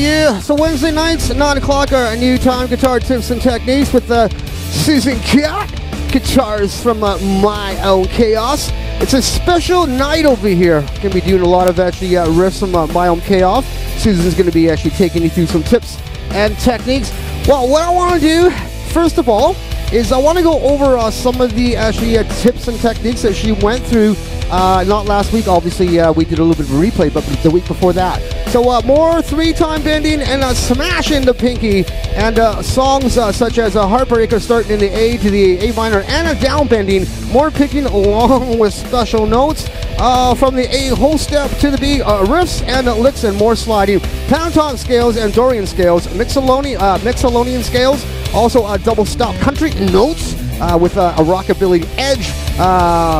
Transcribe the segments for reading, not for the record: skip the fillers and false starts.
yeah. So Wednesday nights, 9 o'clock, our new time, guitar tips and techniques with Susanne Catt Guitars from My Own Chaos. It's a special night over here. Going to be doing a lot of actually riffs from My Own Chaos. Susan's going to be actually taking you through some tips and techniques. Well, what I want to do, first of all, is I want to go over some of the actually tips and techniques that she went through. Not last week, obviously, we did a little bit of a replay, but the week before that. So more three-time bending and smashing the pinky, and songs such as Heartbreaker starting in the A to the A minor, and a down bending, more picking along with special notes. From the A whole step to the B, riffs and licks and more sliding, pentatonic scales and Dorian scales, Mixolydian scales, also double stop country notes with a rockabilly edge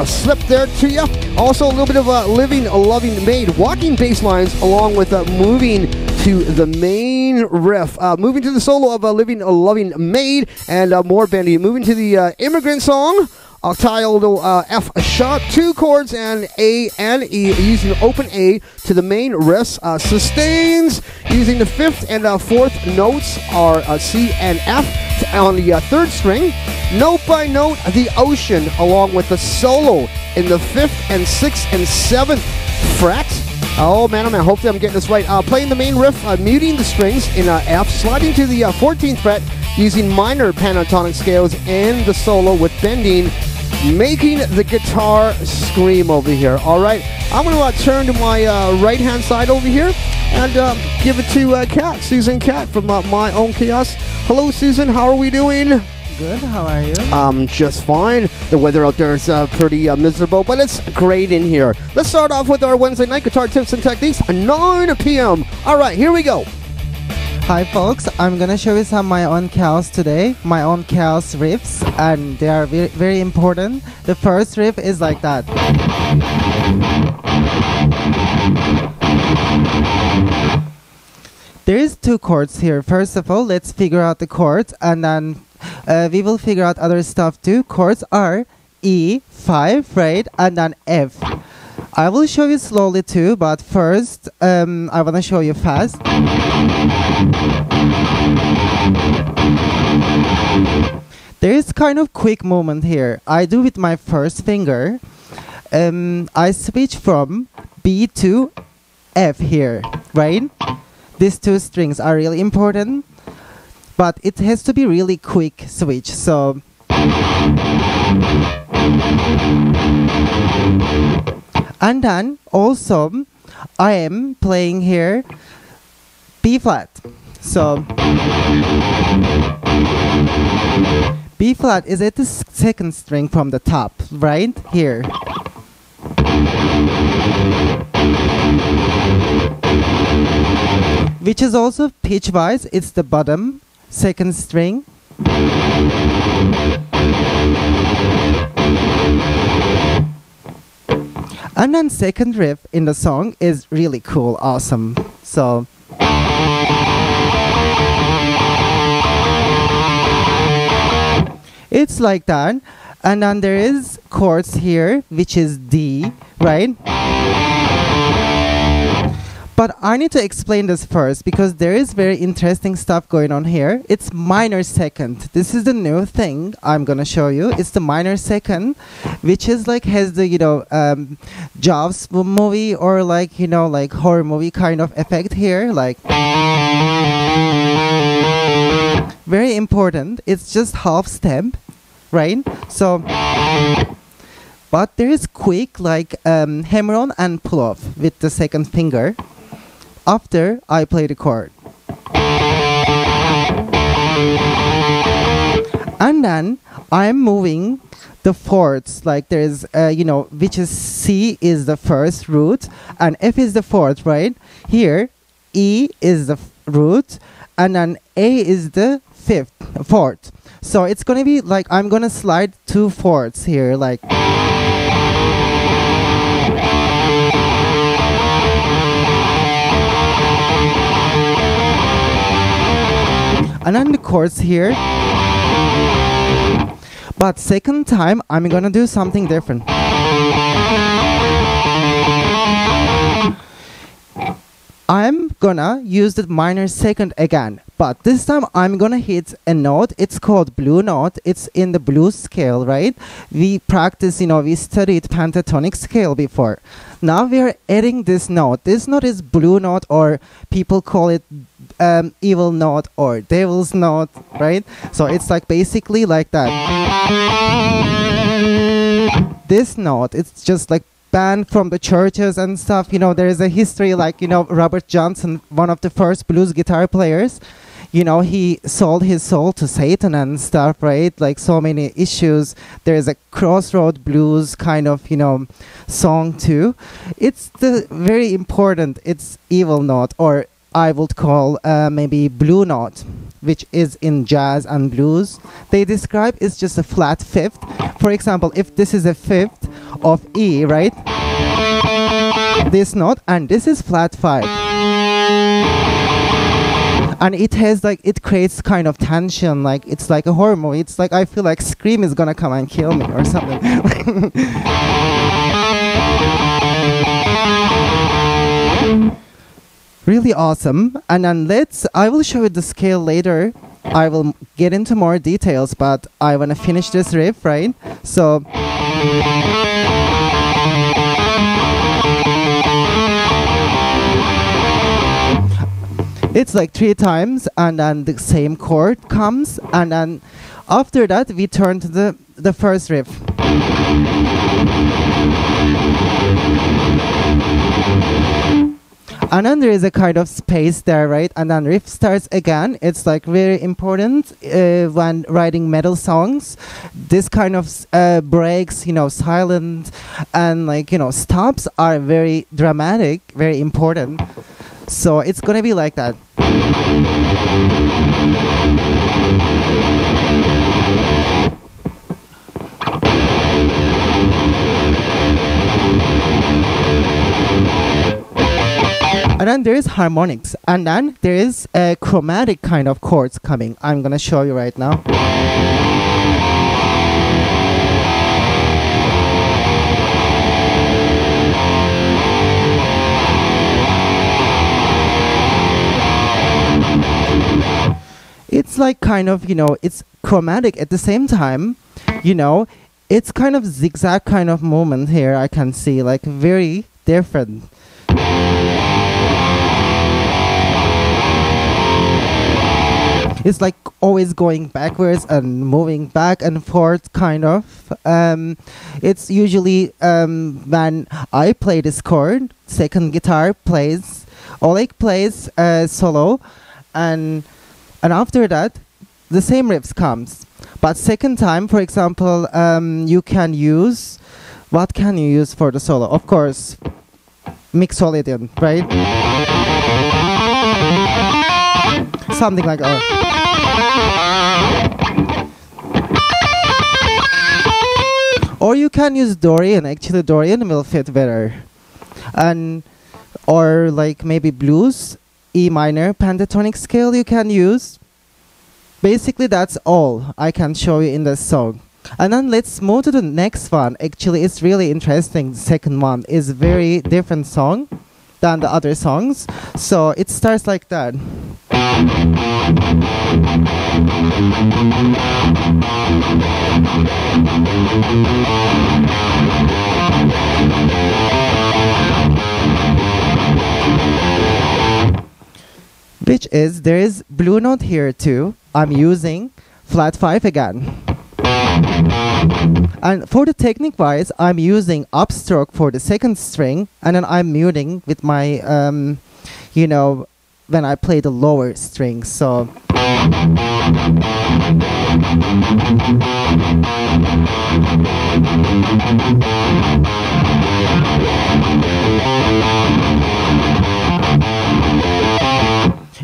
slip there to you. Also a little bit of living, loving maid, walking bass lines, along with moving to the main riff, moving to the solo of living, loving maid, and more bending, moving to the immigrant song. Octile F sharp, 2 chords and A and E, using open A to the main riffs. Sustains using the 5th and 4th notes are C and F on the 3rd string. Note by note, the ocean, along with the solo in the 5th and 6th and 7th fret. Oh man, hopefully I'm getting this right. Playing the main riff, muting the strings in F, sliding to the 14th fret, using minor pentatonic scales in the solo with bending, making the guitar scream over here. Alright, I'm going to turn to my right-hand side over here and give it to Catt, Susanne Catt from My Own Chaos. Hello, Susan, how are we doing? Good, how are you? Just fine. The weather out there is pretty miserable, but it's great in here. Let's start off with our Wednesday night guitar tips and techniques, 9 p.m. Alright, here we go. Hi folks, I'm gonna show you some My Own Chaos today, My Own Chaos riffs, and they are very, very important. The first riff is like that. There is 2 chords here. First of all, let's figure out the chords, and then we will figure out other stuff too. Chords are E, 5, right, and then F. I will show you slowly too, but first I want to show you fast. There is kind of quick movement here. I do with my first finger. I switch from B to F here, right? These 2 strings are really important, but it has to be really quick switch. So and then also I am playing here B flat. So B flat is at the 2nd string from the top, right here. Which is also pitch wise, it's the bottom 2nd string. And then second riff in the song is really cool, awesome. So it's like that. And then there is chords here, which is D, right? But I need to explain this first because there is very interesting stuff going on here. It's minor 2nd. This is the new thing I'm gonna show you. It's the minor 2nd, which is like has the Jaws movie or like like horror movie kind of effect here. Like very important. It's just half step, right? So, but there is quick like hammer on and pull off with the 2nd finger. After I play the chord. And then I'm moving the 4ths, like there is, which is C is the 1st root and F is the 4th, right? Here, E is the root and then A is the 4th. So it's gonna be like, I'm gonna slide 2 4ths here, like. And then the chords here. But second time, I'm gonna do something different. I'm gonna use the minor second again, but this time I'm gonna hit a note. It's called blue note. It's in the blues scale, right? We practice, we studied pentatonic scale before. Now we are adding this note. This note is blue note, or people call it evil note or devil's note, right? So it's like basically like that. This note, it's just like banned from the churches and stuff. There is a history, like, Robert Johnson, one of the first blues guitar players, he sold his soul to Satan and stuff, right? Like so many issues. There is a crossroad blues kind of, song too. It's the very important, it's evil note, or I would call maybe blue note, which is in jazz and blues. They describe it's just a flat fifth. For example, if this is a fifth of E, right? This note, and this is flat 5. And it has like, it creates kind of tension, like it's like a horror movie. It's like I feel like Scream is gonna come and kill me or something. Really awesome. And then I will show you the scale later. I will get into more details, but I want to finish this riff, right? So it's like 3 times, and then the same chord comes, and then after that we turn to the first riff. And then there is a kind of space there, right? And then riff starts again. It's like very important when writing metal songs. This kind of breaks, silent, and like, stops are very dramatic, very important. So it's gonna be like that. And then there is harmonics, and then there is a chromatic kind of chords coming. I'm gonna show you right now. It's like kind of, it's chromatic at the same time, it's kind of zigzag kind of movement here. I can see like very different. It's like always going backwards and moving back and forth, kind of. It's usually when I play this chord, second guitar plays, Oleg plays solo, and after that, the same riffs comes. But second time, for example, you can use, what can you use for the solo? Of course, mixolydian, right? Something like that. Or you can use Dorian. Actually, Dorian will fit better. And or like maybe blues, E minor, pentatonic scale you can use. Basically, that's all I can show you in this song. And then let's move to the next one. Actually, it's really interesting. The second one is a very different song than the other songs. So it starts like that. Which is, there is blue note here too. I'm using flat 5 again. And for the technique wise, I'm using upstroke for the second string, and then I'm muting with my, when I play the lower string. So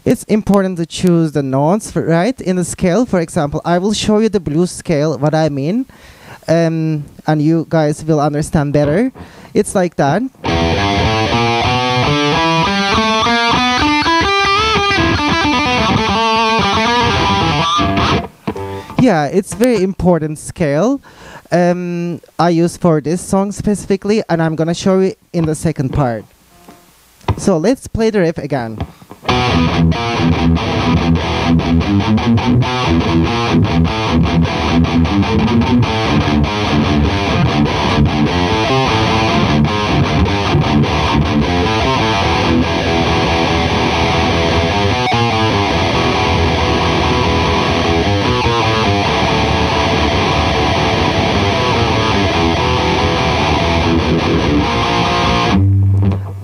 it's important to choose the notes, right? In the scale, for example, I will show you the blues scale, what I mean, and you guys will understand better. It's like that. Yeah, it's very important scale. I use for this song specifically, and I'm gonna show you in the second part. So let's play the riff again.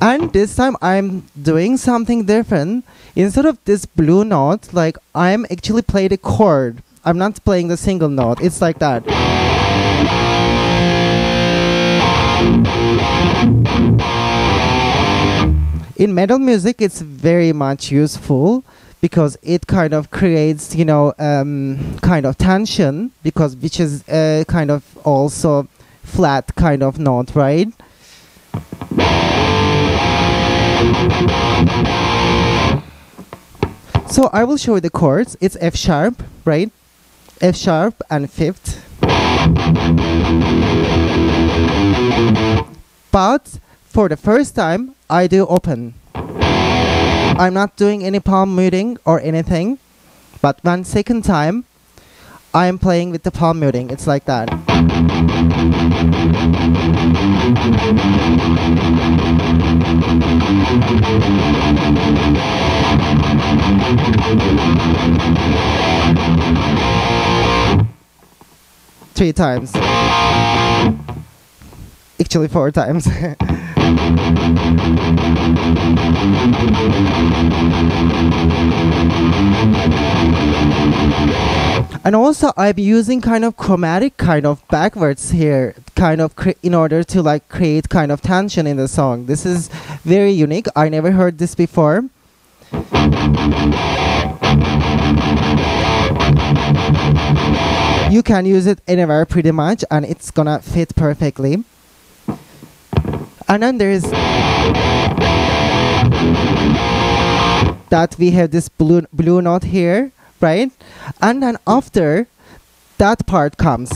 And this time I'm doing something different. Instead of this blue note, like I'm actually playing the chord. I'm not playing the single note. It's like that. In metal music, it's very much useful because it kind of creates, you know, kind of tension, because which is kind of also flat kind of note, right? So I will show you the chords. It's F sharp, right? F sharp and fifth. But for the first time, I do open. I'm not doing any palm muting or anything. But one second time, I am playing with the palm muting. It's like that. Three times. Actually 4 times. And also I'm using kind of chromatic kind of backwards here, kind of in order to like create kind of tension in the song. This is very unique. I never heard this before. You can use it anywhere pretty much and it's gonna fit perfectly. And then there is that we have this blue note here, right? And then after that part comes.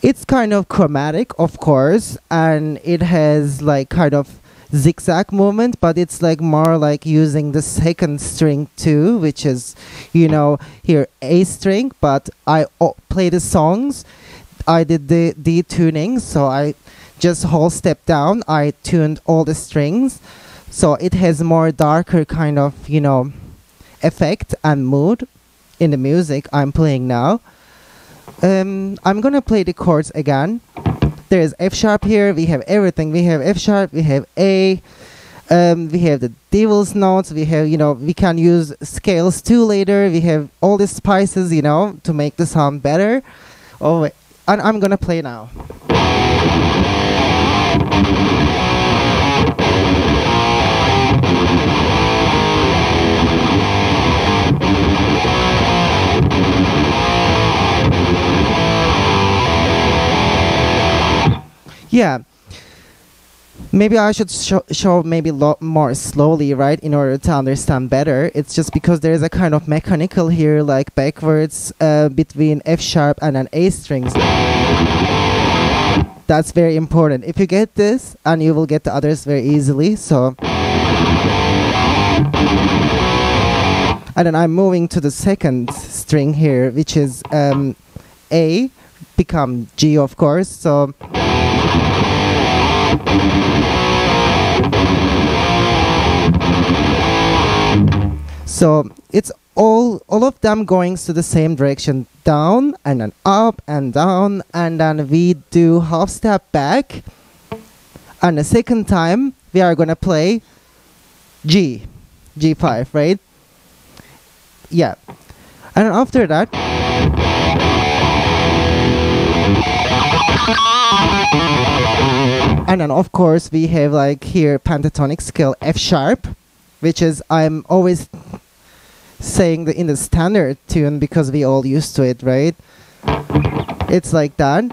It's kind of chromatic, of course, and it has like kind of zigzag movement, but it's like more like using the second string too, which is, you know, here A string, but I play the songs. I did the tuning, so I just whole step down, I tuned all the strings, so it has more darker kind of, you know, effect and mood in the music I'm playing now. I'm gonna play the chords again. There is F sharp here. We have everything. We have F sharp. We have A. We have the devil's notes. We have, you know, we can use scales too later. We have all the spices, you know, to make the sound better. Oh, wait. And I'm gonna play now. Yeah, maybe I should show maybe a lot more slowly, right, in order to understand better. It's just because there is a kind of mechanical here, like backwards between F sharp and an A strings. That's very important. If you get this, and you will get the others very easily. So, and then I'm moving to the second string here, which is A, become G, of course. So. So it's all of them going to the same direction, down and then up and down, and then we do half step back, and the second time we are gonna play G5, right? Yeah, and after that. And then of course we have like here pentatonic scale F sharp, which is I'm always saying in the standard tune because we all used to it, right? It's like that.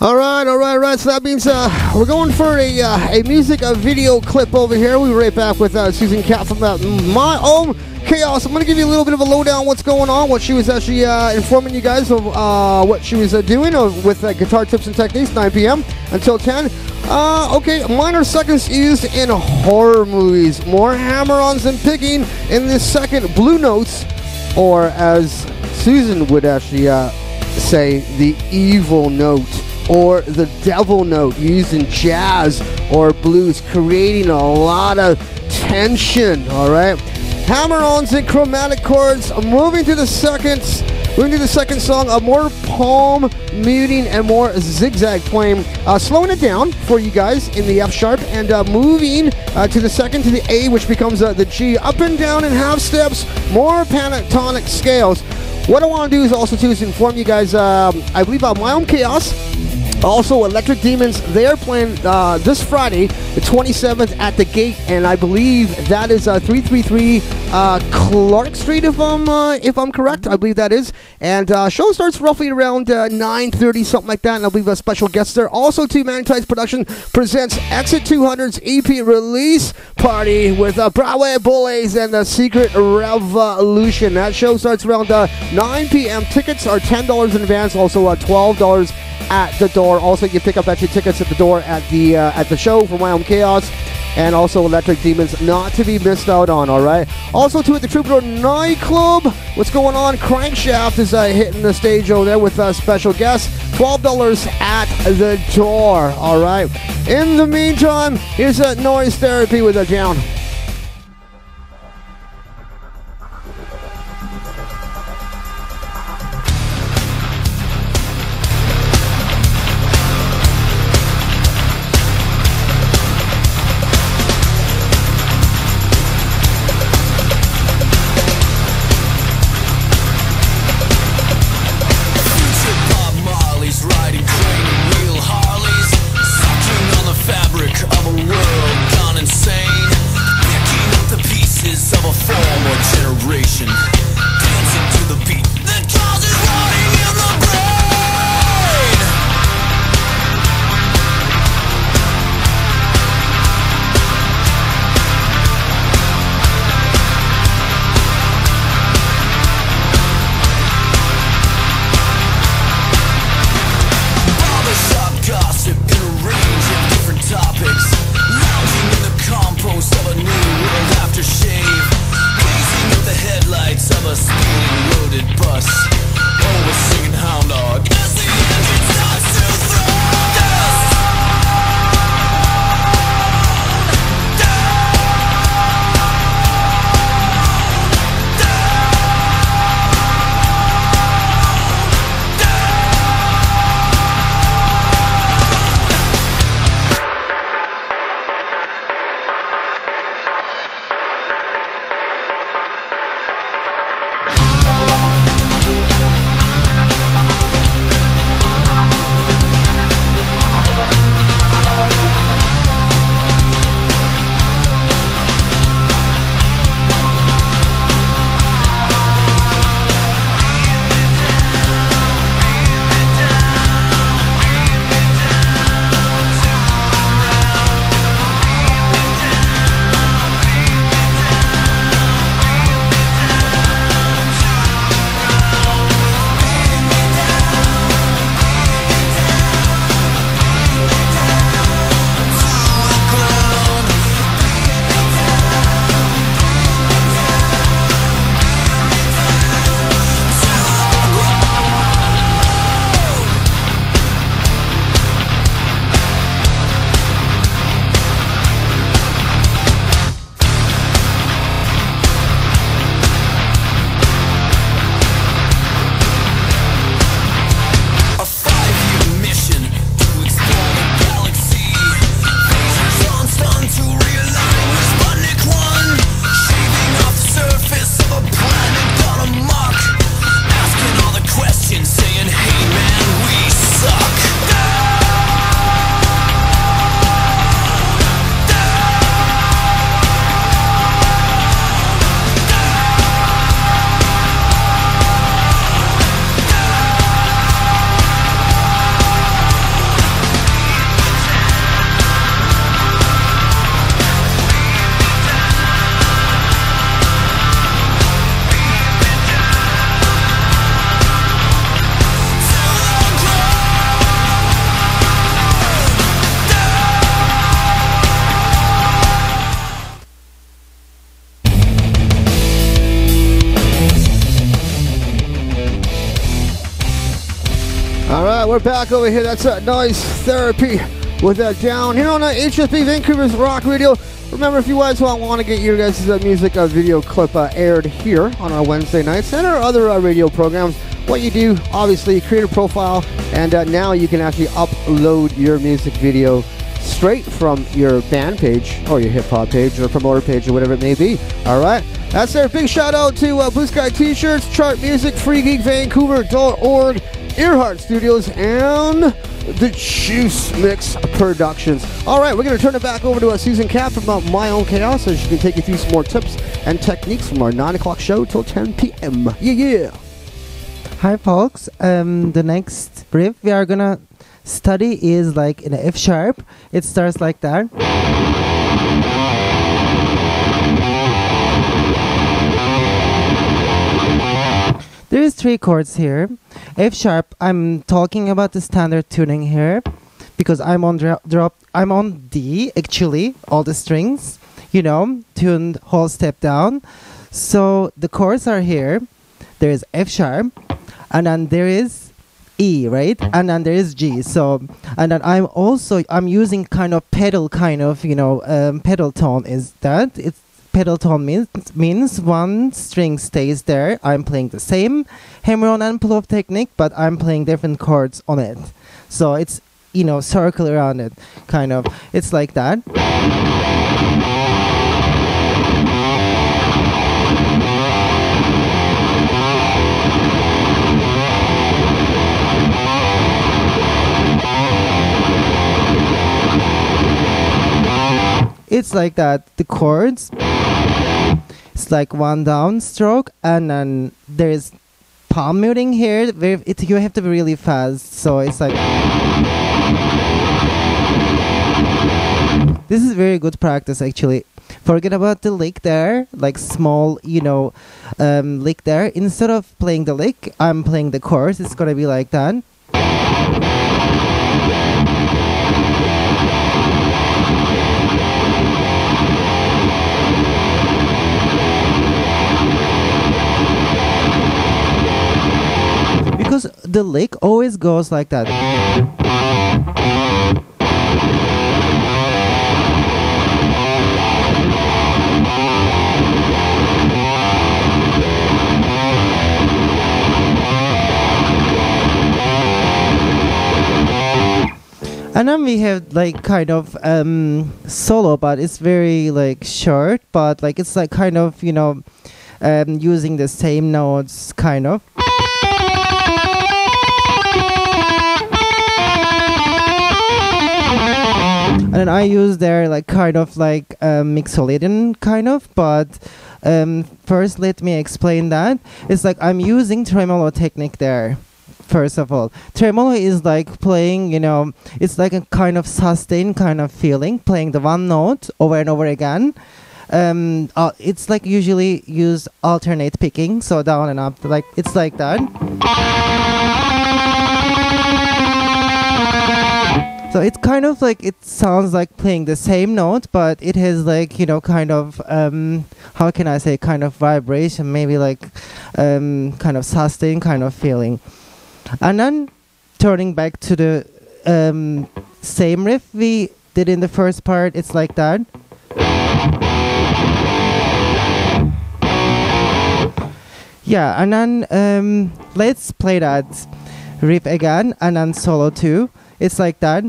All right. So that means we're going for a music video clip over here. We'll be right back with Susanne Catt from My Own Chaos. I'm going to give you a little bit of a lowdown on what's going on, what she was actually informing you guys of what she was doing with guitar tips and techniques, 9 p.m. until 10. Okay, minor seconds used in horror movies. More hammer-ons and picking in the second blue notes, or as Susan would actually say, the evil note, or the devil note, used in jazz or blues, creating a lot of tension, all right? Hammer-ons and chromatic chords, moving to the second song, more palm muting and more zigzag playing, slowing it down for you guys in the F sharp, and moving to the second to the A, which becomes the G, up and down in half steps, more pentatonic scales. What I want to do is also to inform you guys, I believe My Own Chaos, also Electric Demons, they are playing this Friday, the 27th at the Gate, and I believe that is 333 Clark Street, if I'm correct. I believe that is. And show starts roughly around 9:30, something like that, and I believe a special guest there. Also, Magnetize Production presents Exit 200's EP release party with Broadway Bullies and the Secret Revolution. That show starts around 9 p.m. Tickets are $10 in advance, also $12 at the door. Also, you pick up extra tickets at the door at the show for My Own Chaos, and also Electric Demons, not to be missed out on. All right. Also, at the Troubadour nightclub, what's going on? Crankshaft is hitting the stage over there with special guests. $12 at the door. All right. In the meantime, here's Noise Therapy with a down. Fabric of a world gone insane. All right, we're back over here. That's Noise Therapy with that down here on HSB Vancouver's Rock Radio. Remember, if you guys want to get your guys' music video clip aired here on our Wednesday nights and our other radio programs, what you do, obviously, create a profile, and now you can actually upload your music video straight from your band page or your hip-hop page or promoter page or whatever it may be. All right, that's there. Big shout-out to Blue Sky T-shirts, Chart Music, FreeGeekVancouver.org, Earhart Studios, and the Juice Mix Productions. All right, we're going to turn it back over to Susanne Catt from My Own Chaos so she can take you through some more tips and techniques from our 9 o'clock show till 10 p.m. Yeah. Hi, folks. The next riff we are going to study is like in F sharp. It starts like that. There is 3 chords here. F sharp, I'm talking about the standard tuning here because I'm on I'm on D actually, all the strings, you know, tuned whole step down. So the chords are here. There is F sharp, and then there is E, right? And then there is G. So, and then I'm using kind of pedal, you know, pedal tone is that. It's pedal tone means one string stays there. I'm playing the same hammer-on and pull-off technique, but I'm playing different chords on it. So it's, you know, circle around it, kind of. It's like that. It's like that. The chords, it's like one down stroke, and then there's palm muting here. You have to be really fast, so it's like this is very good practice actually. Forget about the lick there, like small, you know, lick there. Instead of playing the lick, I'm playing the chorus. It's gonna be like that. Because the lick always goes like that. And then we have like kind of solo, but it's very like short, but like it's like kind of, you know, using the same notes kind of. And then I use there like kind of like mixolydian kind of, but first let me explain that. It's like I'm using tremolo technique there. First of all, tremolo is like playing, you know, it's like a kind of sustained kind of feeling, playing the one note over and over again. It's like usually use alternate picking, so down and up, like it's like that. So it's kind of like, it sounds like playing the same note, but it has like, you know, kind of, how can I say, kind of vibration, maybe like kind of sustained kind of feeling. And then turning back to the same riff we did in the first part, it's like that. Yeah, and then let's play that riff again, and then solo too. It's like that.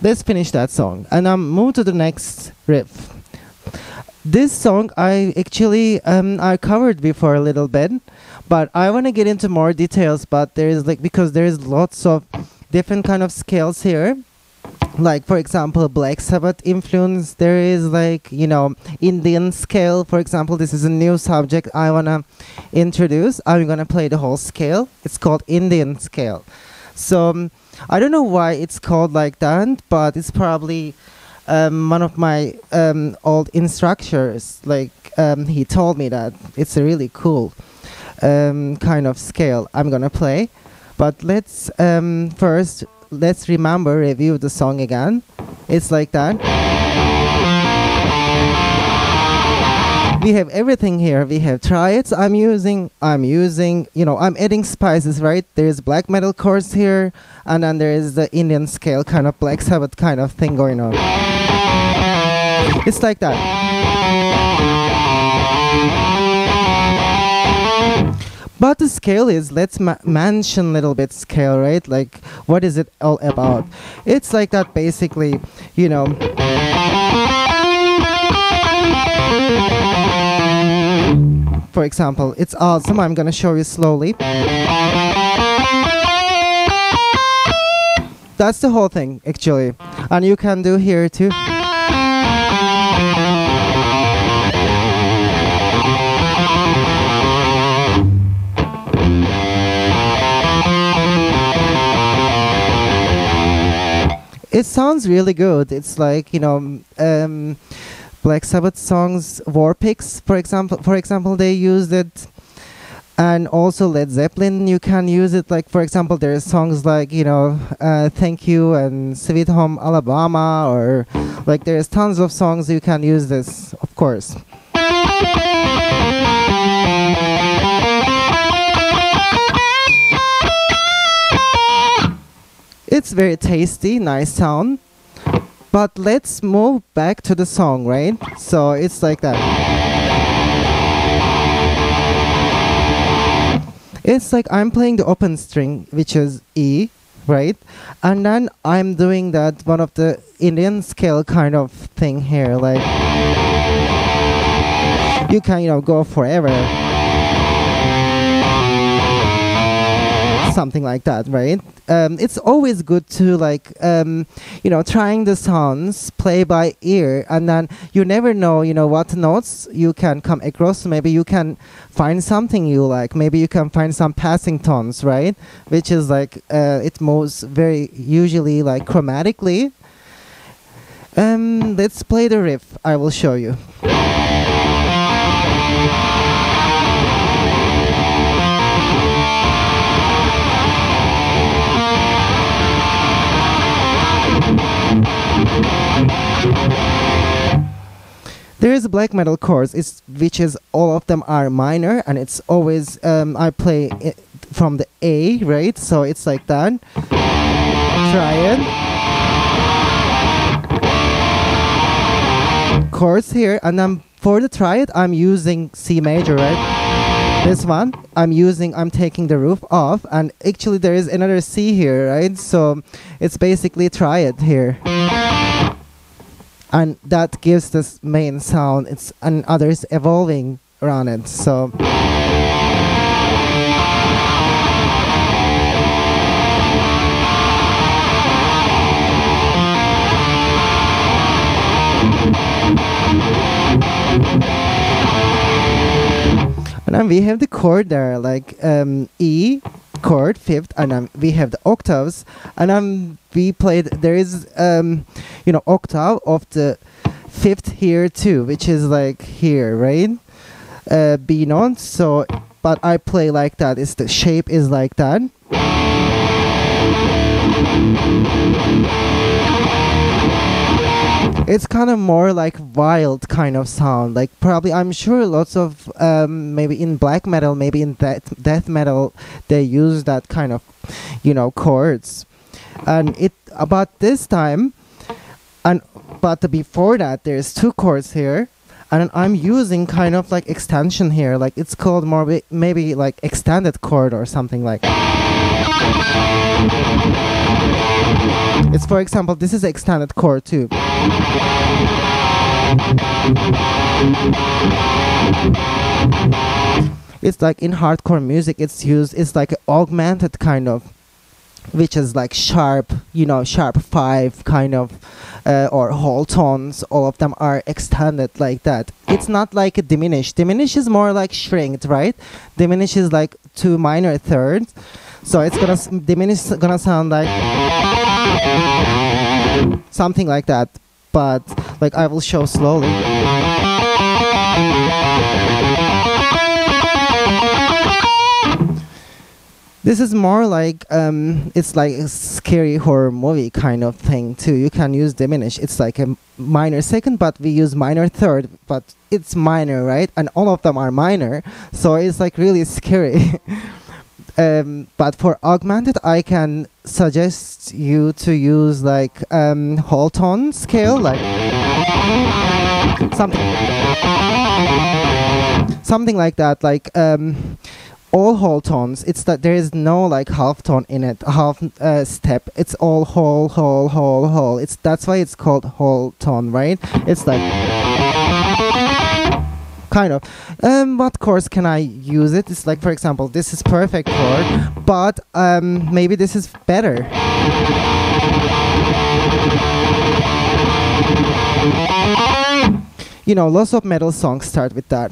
Let's finish that song and move to the next riff. This song I actually I covered before a little bit, but I want to get into more details. But there is like, because there is lots of different kind of scales here, like for example Black Sabbath influence. There is like, you know, Indian scale, for example. This is a new subject I wanna introduce. I'm gonna play the whole scale. It's called Indian scale. So I don't know why it's called like that, but it's probably one of my old instructors, like he told me that it's a really cool kind of scale I'm gonna play. But let's first let's review the song again. It's like that. We have everything here. We have triads. I'm using, you know, I'm adding spices, right? There's black metal chords here, and then there is the Indian scale, kind of Black Sabbath kind of thing going on. It's like that. But the scale is, let's mention a little bit scale, right? Like, what is it all about? It's like that basically, you know. For example, it's awesome. I'm gonna show you slowly. That's the whole thing, actually. And you can do here too. It sounds really good. It's like, you know, Black Sabbath songs, War Pigs, for example, they used it, and also Led Zeppelin. You can use it. Like, for example, there are songs like, you know, Thank You and Sweet Home Alabama, or like there's tons of songs you can use this, of course. It's very tasty, nice sound. But let's move back to the song, right? So it's like that. It's like I'm playing the open string, which is E, right? And then I'm doing that one of the Indian scale kind of thing here. Like, you can, you know, go forever. Something like that, right? It's always good to, like, you know, trying the sounds, play by ear, and then you never know, you know, what notes you can come across. Maybe you can find something you like. Maybe you can find some passing tones, right? Which is like, it moves very usually like chromatically. Let's play the riff. I will show you. There is a black metal chords, which is all of them are minor, and it's always I play it from the A, right? So it's like that. Try it. Chords here, and then for the triad, I'm using C major, right? This one, I'm taking the roof off, and actually there is another C here, right? So it's basically triad here. And that gives this main sound. It's, and others evolving around it. So and then we have the chord there, like E chord, fifth, and then we have the octaves, and then we played, there is you know, octave of the fifth here too, which is like here, right? B note. So but I play like that. It's the shape is like that. It's kind of more like wild kind of sound. Like, probably, I'm sure lots of maybe in black metal, maybe in death metal, they use that kind of, you know, chords. And it about this time, and but before that, there's two chords here, and I'm using kind of like extension here. Like, it's called more maybe like extended chord or something like. It's, for example, this is an extended chord too. It's like in hardcore music, it's used, it's like augmented kind of, which is like sharp, you know, sharp 5 kind of, or whole tones. All of them are extended like that. It's not like a diminish. Diminish is more like shrinked, right? Diminish is like 2 minor thirds. So it's gonna diminish, gonna sound like something like that. but like I will show slowly. This is more like it's like a scary horror movie kind of thing too. You can use diminish. It's like a minor second, but we use minor third, but it's minor, right? And all of them are minor, so it's like really scary. But for augmented, I can suggest you to use like whole tone scale, like something like that, like all whole tones. It's that there is no like half tone in it, half step. It's all whole. It's that's why it's called whole tone, right? It's like kind of. What chords can I use it? It's like, for example, this is perfect chord, but maybe this is better. You know, lots of metal songs start with that.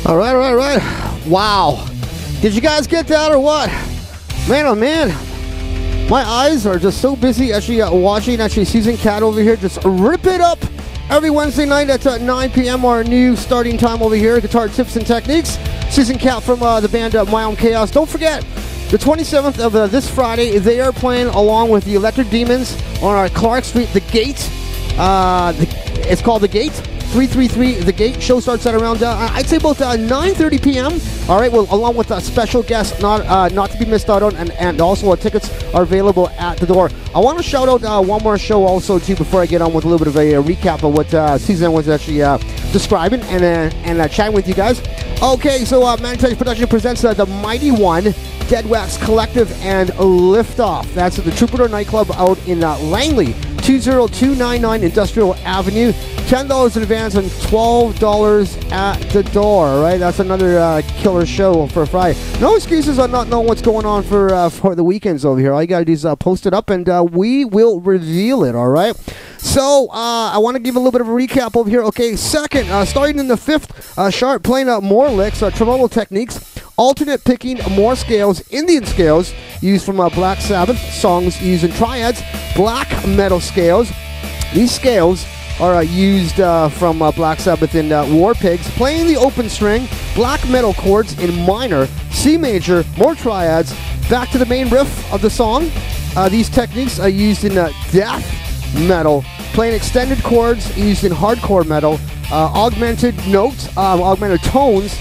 All right. Wow. Did you guys get that or what? Man, oh man. My eyes are just so busy actually watching Susanne Catt over here just rip it up every Wednesday night at 9 p.m. our new starting time over here, Guitar Tips and Techniques. Susanne Catt from the band My Own Chaos. Don't forget, the 27th of this Friday, they are playing along with the Electric Demons on our Clark Street, The Gate. It's called The Gate. 333 The Gate. Show starts at around I'd say about 9:30 p.m. All right, well, along with a special guest not to be missed out on, and also tickets are available at the door. I want to shout out one more show also too before I get on with a little bit of a recap of what Susanne was actually describing and chatting with you guys. Okay, so Manitech Production presents the Mighty One, Dead Wax Collective, and Liftoff. That's at the Troubadour Nightclub out in Langley, 20299 Industrial Avenue. $10 in advance and $12 at the door. All right, that's another killer show for Friday. No excuses on not knowing what's going on for the weekends over here. All you gotta do is post it up, and we will reveal it. All right. So I want to give a little bit of a recap over here. Okay, second, starting in the fifth, Sharp playing more licks, tremolo techniques, alternate picking more scales, Indian scales used from Black Sabbath, songs used in triads, black metal scales. These scales are used from Black Sabbath and War Pigs, playing the open string, black metal chords in minor, C major, more triads, back to the main riff of the song. These techniques are used in death metal, playing extended chords used in hardcore metal, augmented notes, augmented tones,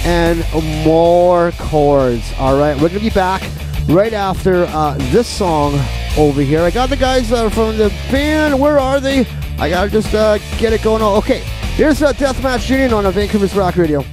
and more chords. All right, we're going to be back right after this song over here. I got the guys from the band. Where are they? I gotta just get it going on. Okay, here's Deathmatch Union on Vancouver's Rock Radio.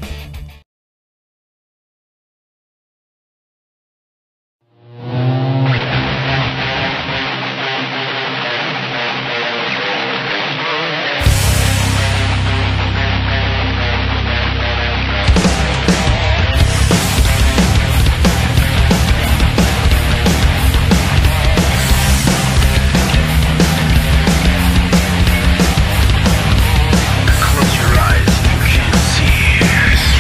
Close your eyes, you can't see.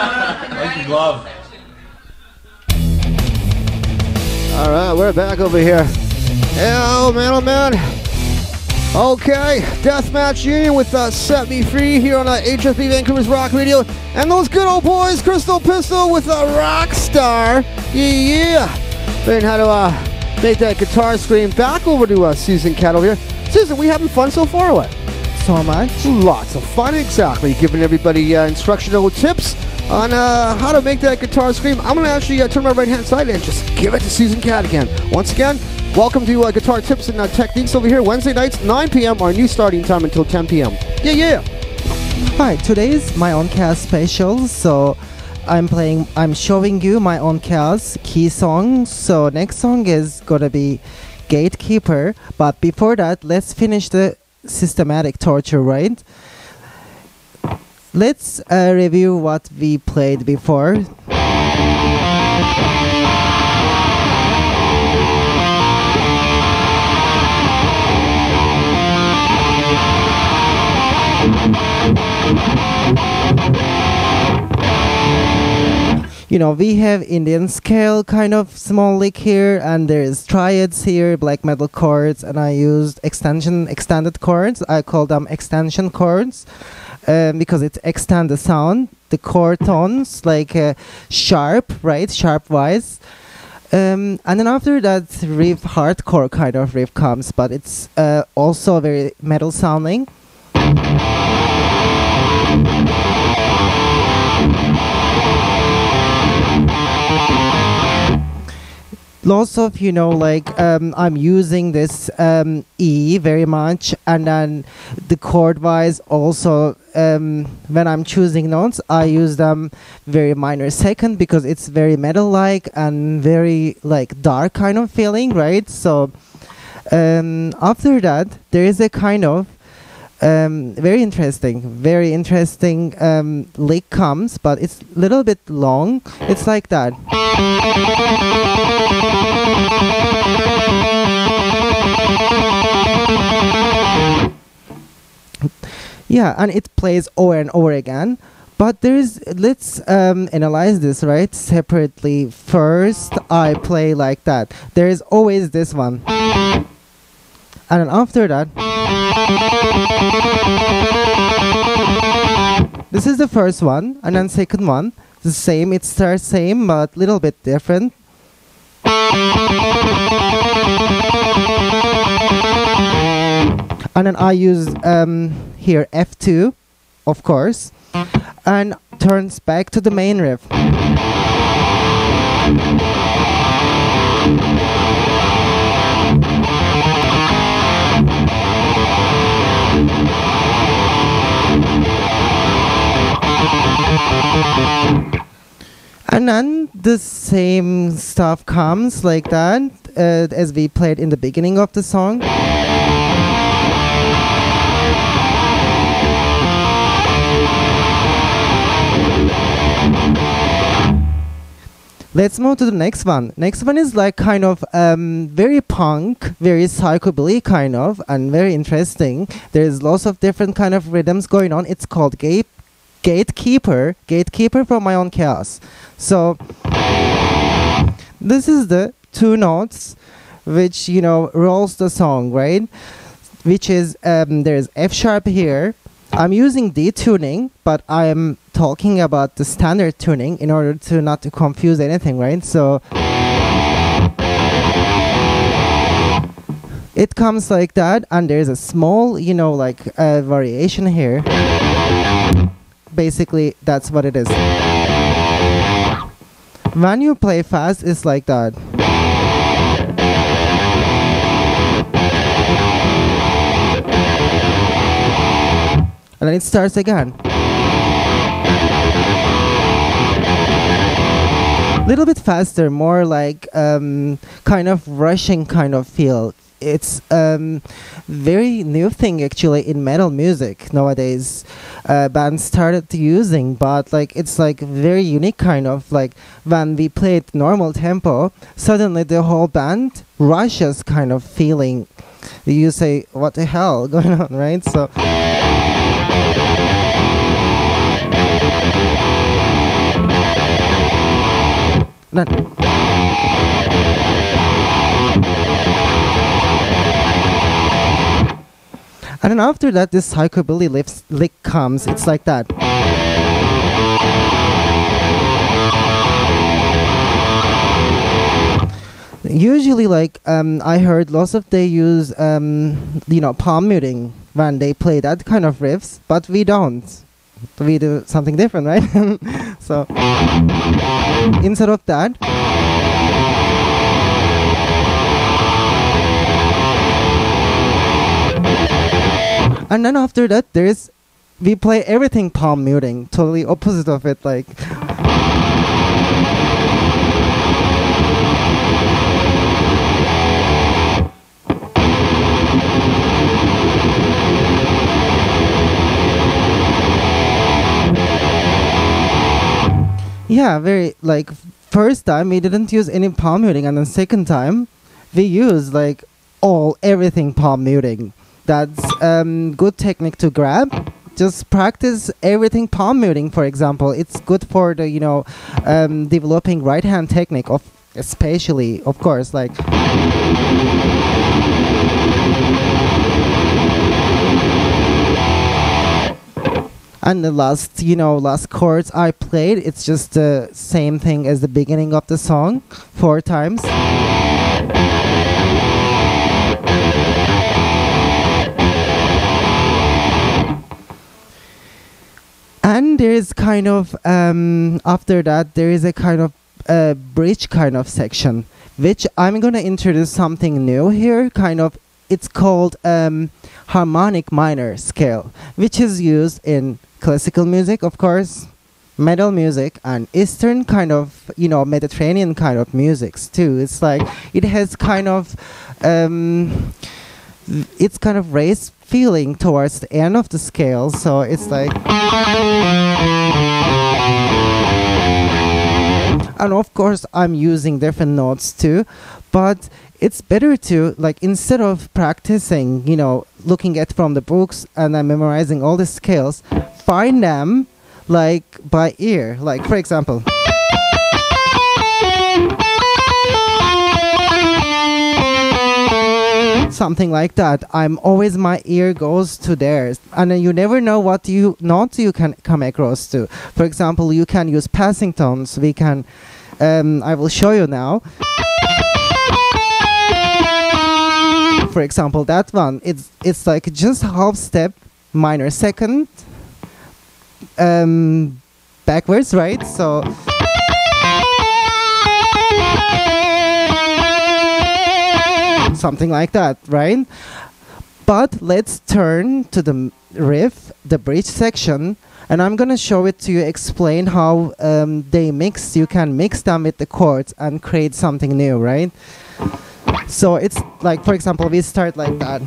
Like the glove. All right, we're back over here. Oh man, oh man. Okay, Deathmatch Union with Set Me Free here on HSB Vancouver's Rock Radio. And those good old boys, Crystal Pistol with Rockstar. Yeah. Learn how to make that guitar scream. Back over to Susanne Catt over here. Susan, we having fun so far or what? So much. Lots of fun, exactly. Giving everybody instructional tips on how to make that guitar scream. I'm going to actually turn my right hand side and just give it to Susanne Catt again. Once again, welcome to Guitar Tips and Techniques over here. Wednesday nights, 9 p.m. Our new starting time until 10 p.m. Yeah. Hi, today is my own cast special, so I'm showing you my own cast key song. So next song is gonna be Gatekeeper, but before that, let's finish the systematic torture, right? Let's review what we played before. You know, we have Indian scale kind of small lick here, and there's triads here, black metal chords, and I used extended chords. I call them extension chords because it extends the sound. The chord tones like sharp, right? Sharp wise. And then after that riff, hardcore kind of riff comes, but it's also very metal sounding. Lots of, you know, like I'm using this E very much, and then the chord wise also when I'm choosing notes I use them very minor second because it's very metal like and very like dark kind of feeling, right? So after that there is a kind of very interesting lick comes, but it's a little bit long. It's like that. Yeah, and it plays over and over again. But let's analyze this, right? Separately. First, I play like that. There is always this one. And then after that, this is the first one, and then second one, the same. It starts same, but little bit different. And then I use here F2, of course, and turns back to the main riff. And then the same stuff comes like that as we played in the beginning of the song. Let's move to the next one. Next one is like kind of very punk, very psychobilly kind of, and very interesting. There's lots of different kind of rhythms going on. It's called Gatekeeper from My Own Chaos. So this is the two notes which, you know, rolls the song, right? Which is there's F sharp here. I'm using D tuning, but I'm talking about the standard tuning in order to not to confuse anything, right? So it comes like that, and there's a small, you know, like variation here. Basically, that's what it is. When you play fast, it's like that. And then it starts again. Little bit faster, more like kind of rushing kind of feel. It's very new thing actually in metal music nowadays. Bands started using, but like it's like very unique kind of like when we play it normal tempo, suddenly the whole band rushes kind of feeling. You say, what the hell going on, right? So. And then after that, this psychobilly lick comes. It's like that. Usually, like I heard lots of they use palm muting when they play that kind of riffs, but we don't. We do something different, right? So instead of that, and then after that, we play everything palm muting, totally opposite of it, like. Yeah, very, like, first time we didn't use any palm muting, and then second time we used like everything palm muting. That's good technique to grab. Just practice everything palm muting, for example. It's good for the developing right hand technique, especially, of course, like. And the last chords I played, it's just the same thing as the beginning of the song, 4 times. And there is kind of, after that, there is a kind of bridge kind of section, which I'm going to introduce something new here, kind of. It's called harmonic minor scale, which is used in classical music, of course, metal music, and Eastern kind of, Mediterranean kind of musics too. It's like, it has kind of, it's kind of raised feeling towards the end of the scale, so it's like. And of course, I'm using different notes too, but it's better to, like, instead of practicing, looking at from the books and then memorizing all the scales, find them, like, by ear. Like, for example. Something like that. My ear goes to theirs. And then you never know what notes you can come across to. For example, you can use passing tones. We can, I will show you now. For example, that one, it's like just half step, minor second, backwards, right? So. Something like that, right? But let's turn to the riff, the bridge section, and I'm gonna show it to you, explain how they mix. You can mix them with the chords and create something new, right? So it's like, for example, we start like that.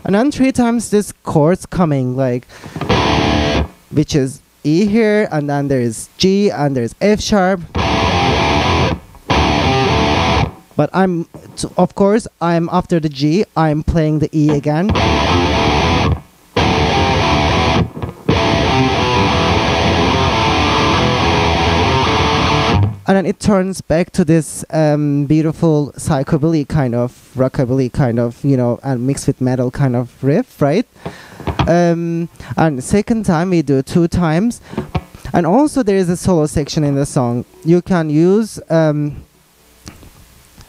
And then 3 times this chord's coming, like, which is E here, and then there's G, and there's F sharp. But of course, after the G, I'm playing the E again. And then it turns back to this beautiful psychobilly kind of, rockabilly kind of, and mixed with metal kind of riff, right? And the second time we do 2 times. And also there is a solo section in the song. You can use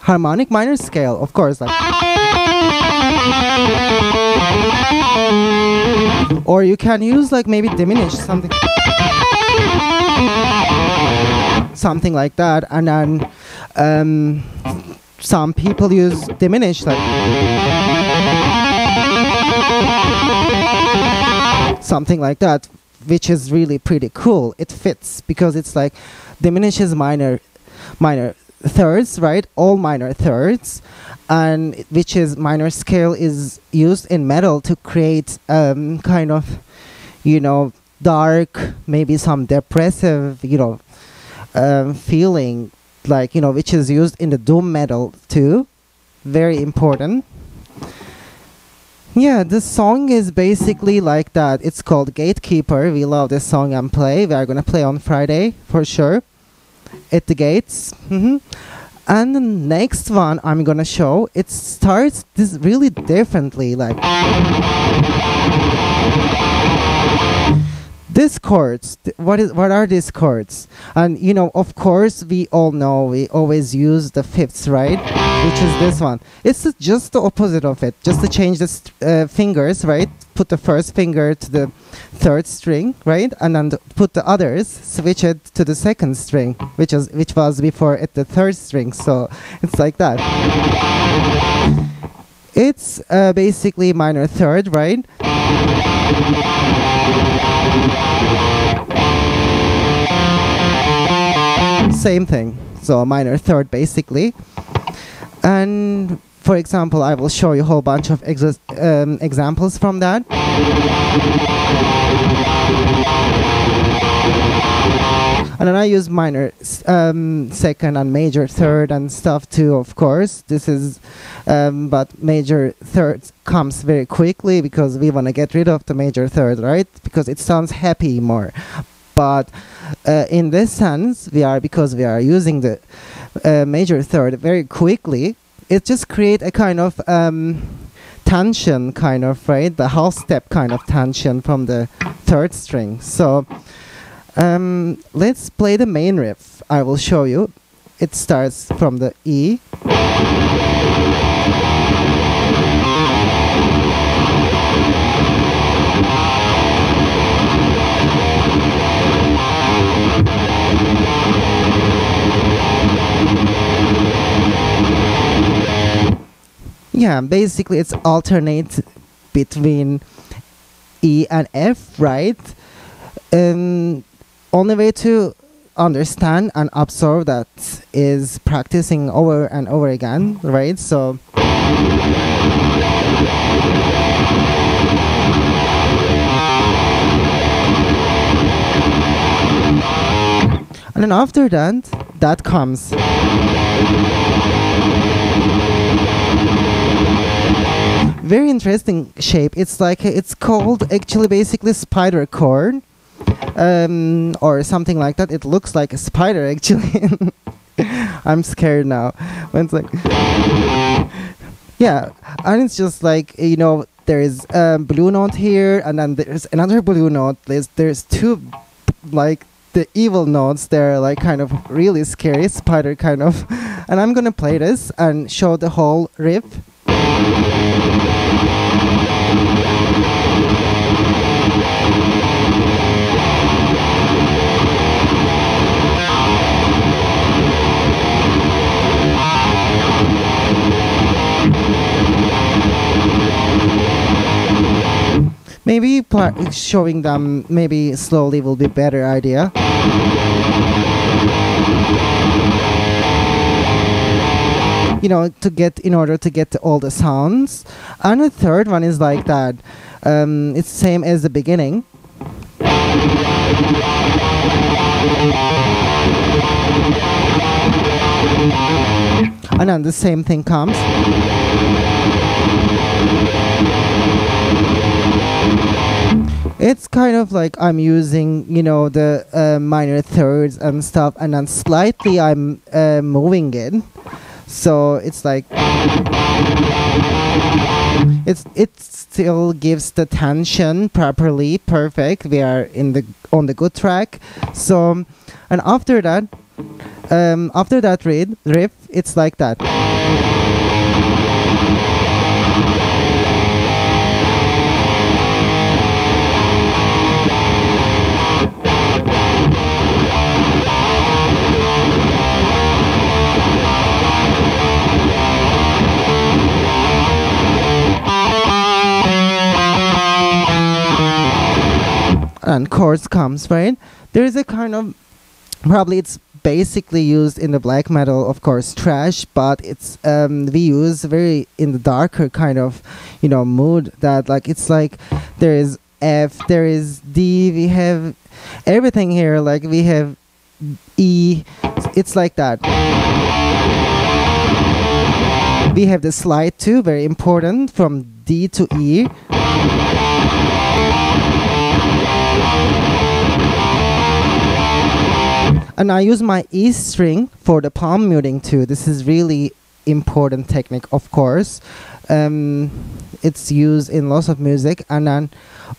harmonic minor scale, of course, like. Or you can use, like, maybe diminished something. Something like that, and then some people use diminished, like something like that, which is really pretty cool. It fits because it's like diminishes minor thirds, right? All minor thirds, and which is minor scale is used in metal to create kind of, dark, maybe some depressive, feeling, like, which is used in the doom metal too, very important. Yeah, the song is basically like that. It's called Gatekeeper. We love this song and play. We are gonna play on Friday for sure at the gates. And the next one I'm gonna show, it starts this really differently, like these chords. What are these chords? And you know, of course, we all know we always use the fifths, right? Which is this one. It's just the opposite of it. Just to change the fingers, right? Put the first finger to the third string, right? And then put the others, switch it to the second string, which was before at the third string. So it's like that. It's basically minor third, right? Same thing. So minor third basically. And for example, I will show you a whole bunch of examples from that. And then I use minor second and major third and stuff too, of course. This is, but major third comes very quickly because we want to get rid of the major third, right? Because it sounds happy more. But in this sense, because we are using the major third very quickly, it just creates a kind of tension, kind of, right? The half step kind of tension from the third string. So let's play the main riff. I will show you. It starts from the E. Yeah, basically it's alternate between E and F, right? Only way to understand and absorb that is practicing over and over again, right? So and then after that comes very interesting shape. It's like it's called actually basically spider chord, or something like that. It looks like a spider actually. I'm scared now. When it's like, yeah, and it's just like, you know, there is a blue note here, and then there's another blue note. There's two like the evil notes. They're like kind of really scary, spider kind of. And I'm gonna play this and show the whole riff. Maybe showing them maybe slowly will be a better idea. You know, in order to get all the sounds. And the third one is like that. It's same as the beginning. And then the same thing comes. It's kind of like I'm using, you know, the minor thirds and stuff, and then slightly I'm moving it. So it's like it still gives the tension properly, perfect. We are on the good track. So, and after that riff, it's like that. And chords comes, right? There is a kind of, probably it's basically used in the black metal, of course, thrash, but it's we use very in the darker kind of, you know, mood, that like it's like there is F, there is D, we have everything here, like we have E, it's like that. We have the slide too, very important, from D to E. And I use my E string for the palm muting too. This is really important technique, of course. It's used in lots of music. And then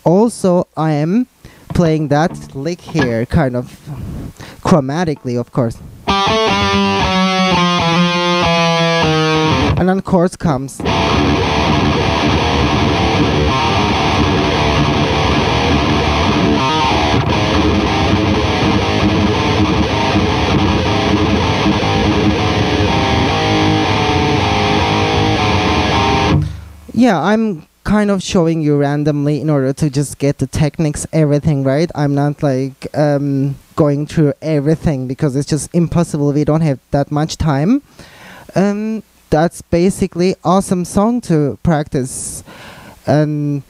also I am playing that lick here, kind of chromatically, of course. And then chords comes. Yeah, I'm kind of showing you randomly in order to just get the techniques, everything right. I'm not like going through everything because it's just impossible. We don't have that much time. That's basically awesome song to practice. And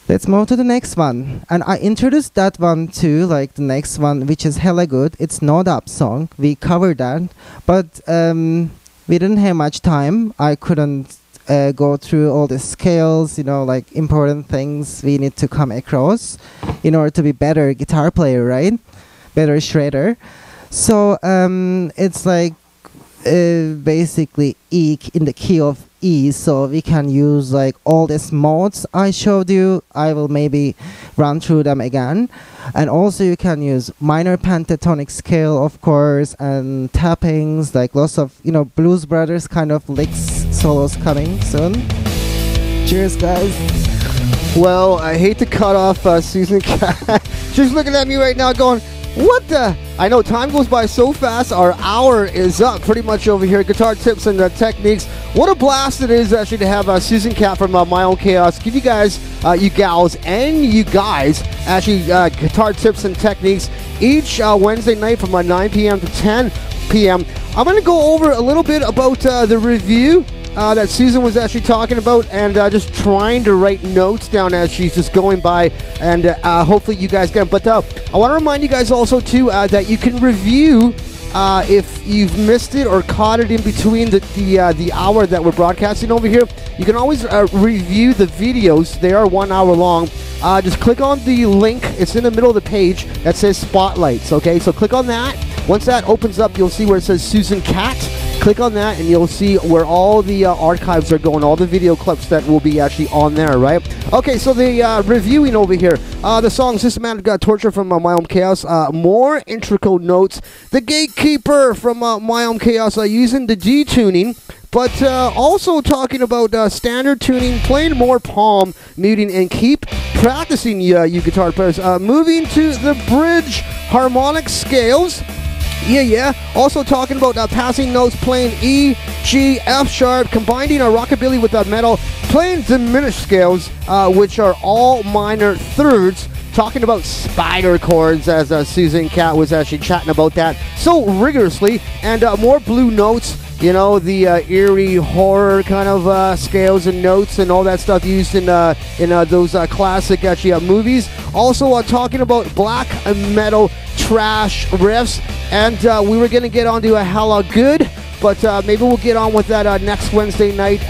let's move to the next one. And I introduced that one too, like the next one, which is hella good. It's No Dub song. We covered that, but we didn't have much time. I couldn't go through all the scales, you know, like important things we need to come across in order to be better guitar player, right? Better shredder. So it's like basically E in the key of E, so we can use like all these modes I showed you. I will maybe run through them again. And also you can use minor pentatonic scale, of course, and tappings, like lots of, you know, Blues Brothers kind of licks, solos coming soon. Cheers, guys. Well, I hate to cut off Susanne Catt. She's looking at me right now going, what the? I know time goes by so fast. Our hour is up pretty much over here. Guitar tips and techniques. What a blast it is actually to have Susanne Catt from My Own Chaos give you guys, you gals and you guys, actually guitar tips and techniques each Wednesday night from 9 p.m. to 10 p.m. I'm going to go over a little bit about the review that Susan was actually talking about, and just trying to write notes down as she's just going by, and hopefully you guys get them. But I want to remind you guys also too that you can review if you've missed it or caught it in between the hour that we're broadcasting over here. You can always review the videos. They are 1 hour long. Just click on the link. It's in the middle of the page that says Spotlights. Okay, so click on that. Once that opens up, you'll see where it says Susanne Catt. Click on that and you'll see where all the archives are going, all the video clips that will be actually on there, right? Okay, so the reviewing over here. The song Systematic Torture from My Own Chaos. More integral notes. The Gatekeeper from My Own Chaos using the D tuning. But also talking about standard tuning, playing more palm muting, and keep practicing, you guitar players. Moving to the bridge harmonic scales. Yeah. Also talking about passing notes, playing E, G, F sharp, combining a rockabilly with a metal, playing diminished scales, which are all minor thirds. Talking about spider chords, as Susanne Catt was actually chatting about that so rigorously, and more blue notes. You know, the eerie horror kind of scales and notes and all that stuff used in those classic actually movies. Also talking about black metal trash riffs, and we were gonna get onto a hella good, but maybe we'll get on with that next Wednesday night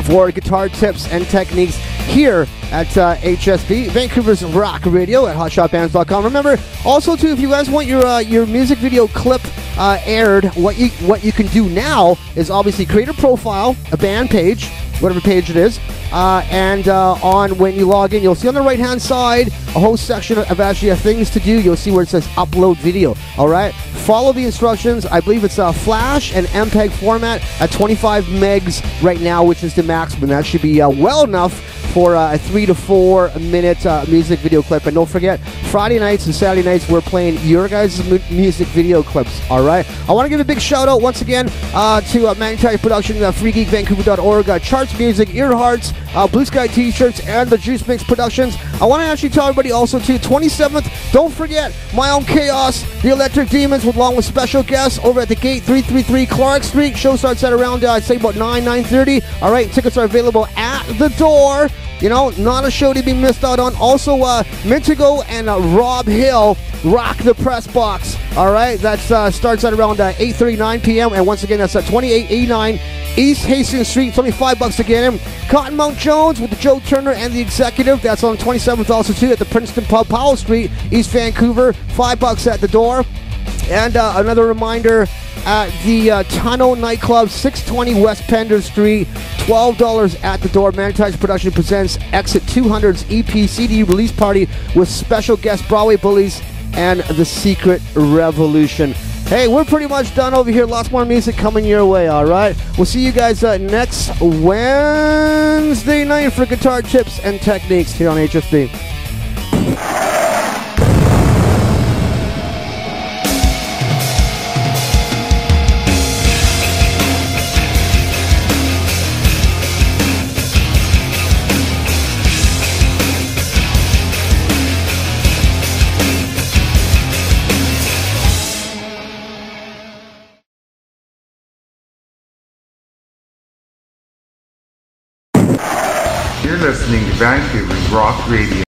for guitar tips and techniques here at HSB, Vancouver's Rock Radio at hotshotbands.com. Remember, also too, if you guys want your music video clip aired, what you can do now is obviously create a profile, a band page, whatever page it is, and on when you log in, you'll see on the right hand side a whole section of actually things to do. You'll see where it says upload video. All right, follow the instructions. I believe it's a Flash and MPEG format at 25 megs right now, which is the maximum. That should be well enough for a 3 to 4 minute music video clip. And don't forget, Friday nights and Saturday nights we're playing your guys' music video clips. All right, I want to give a big shout out once again to Magnetite Production, freegeekvancouver.org, Charts Music, Ear Hearts, Blue Sky T-shirts, and the Juice Mix Productions. I want to actually tell everybody also too, 27th, don't forget, My Own Chaos, the Electric Demons, along with special guests over at the Gate 333 Clark Street. Show starts at around I'd say about 9:30. All right, tickets are available at the door. You know, not a show to be missed out on. Also, Mintigo and Rob Hill rock the press box. All right, that starts at around 8:39 p.m. And once again, that's at 2889 East Hastings Street, $25 to get in. Cottonmouth Jones with Joe Turner and the Executive. That's on 27th also too at the Princeton Pub, Powell Street, East Vancouver. $5 at the door. And another reminder, at the Tunnel Nightclub, 620 West Pender Street, $12 at the door. Manitage Production presents Exit 200's EP CD release party with special guest Broadway Bullies and The Secret Revolution. Hey, we're pretty much done over here. Lots more music coming your way, all right? We'll see you guys next Wednesday night for Guitar Tips and Techniques here on HSB. You're listening to Vancouver's Rock Radio.